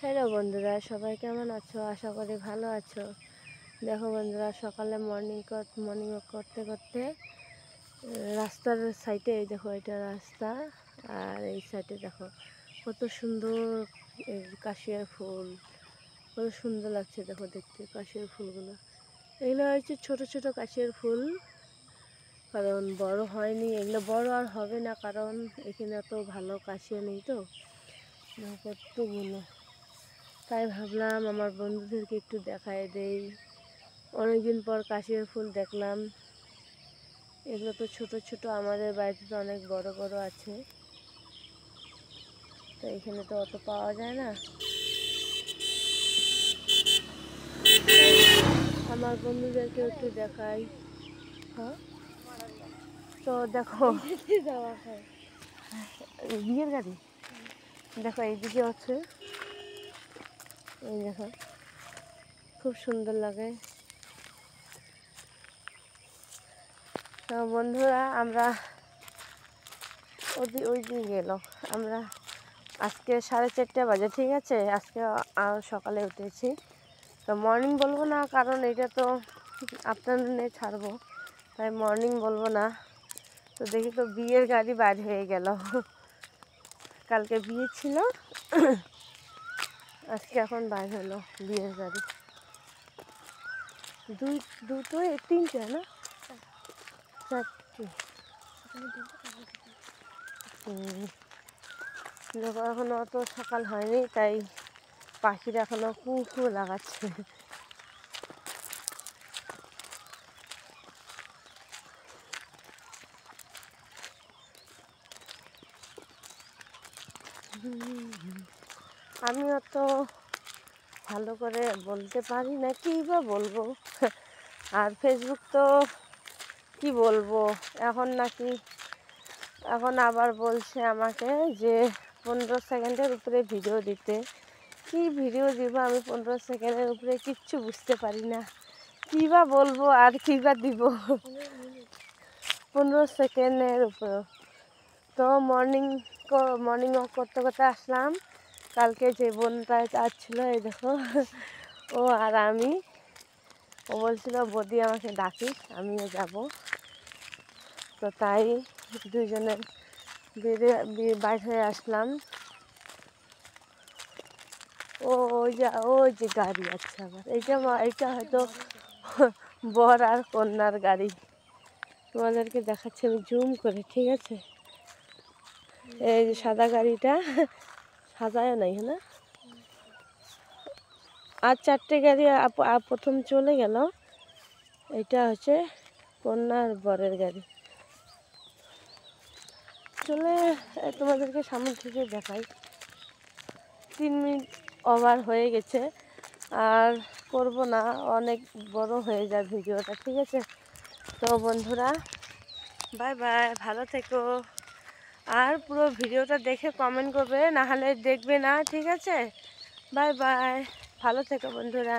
Hello বন্ধুরা, সবাই কেমন আছো? আশা করি ভালো আছো। দেখো বন্ধুরা, সকালে মর্নিং ওয়াক করতে করতে রাস্তার সাইডে, এই দেখো এটা রাস্তা, আর এই সাইডে দেখো কত সুন্দর কাশিয়ার ফুল, কত সুন্দর লাগছে দেখো দেখতে কাশিয়ার ফুলগুলো। এগুলো হচ্ছে ছোট ছোট কাশিয়ার ফুল, কারণ বড় হয়নি, এগুলো বড় আর হবে না, কারণ এখানে এত ভালো কাশিয়া নেই তো কতগুলো। তাই ভাবলাম আমার বন্ধুদেরকে একটু দেখায় দেই। অনেকদিন পর কাশিয়ার ফুল দেখলাম। এগুলো তো ছোট ছোট, আমাদের বাড়িতে তো অনেক বড় বড় আছে, তো এখানে তো অত পাওয়া যায় না। আমার বন্ধুদেরকে একটু দেখাই। হ্যাঁ, তো দেখো বিয়ের গাড়ি দেখো এইদিকে আছে, এই দেখো খুব সুন্দর লাগে। তো বন্ধুরা, আমরা ওই দিকে গেল, আমরা আজকে 4:30 বাজে, ঠিক আছে? আজকে সকালে উঠেছি, তো মর্নিং বলবো না, কারণ এটা তো আফটারনুনে ছাড়বো, তাই মর্নিং বলবো না। তো দেখি তো বিয়ের গাড়ি বাইর হয়ে গেল। কালকে বিয়ে ছিল, আজকে এখন বাইর হলো বিয়ের গাড়ি। দুটো তিনটে না, চারটে। দেখো এখনো অত সকাল হয়নি, তাই পাখিরা এখনো কু লাগাচ্ছে। আমি অত ভালো করে বলতে পারি না, কী বা বলবো। আর ফেসবুক তো কি বলবো, এখন আবার বলছে আমাকে যে 15 সেকেন্ডের উপরে ভিডিও দিতে। কি ভিডিও দিব আমি 15 সেকেন্ডের উপরে? কিচ্ছু বুঝতে পারি না, কী বা বলবো আর কী বা দিব। 15 সেকেন্ডের উপর। তো মর্নিং ওয়াক করতে করতে আসলাম। কালকে যে বোনটা আসছিল, এই দেখো ও আর আমি, ও বলছিল বৌদি আমাকে ডাকিস, আমিও যাব। তো তাই দুজনে বাইর হয়ে আসলাম। ওই যে গাড়ি আছে আবার, এইটা হয়তো বর আর কন্যার গাড়ি। তোমাদেরকে দেখাচ্ছি আমি জুম করে, ঠিক আছে? এই যে সাদা গাড়িটা সাজায় নাই, হ্যাঁ, আর 4টে গাড়ি প্রথম চলে গেল। এটা হচ্ছে কন্যার বরের গাড়ি। চলে তোমাদেরকে সামনে থেকে দেখাই। 3 মিনিট ওভার হয়ে গেছে, আর করব না, অনেক বড় হয়ে যায় ভিডিওটা, ঠিক আছে? তো বন্ধুরা, বাই বাই, ভালো থেকো। আর পুরো ভিডিওটা দেখে কমেন্ট করবে, না হলে দেখবে না, ঠিক আছে? বাই বাই, ভালো থেকো বন্ধুরা।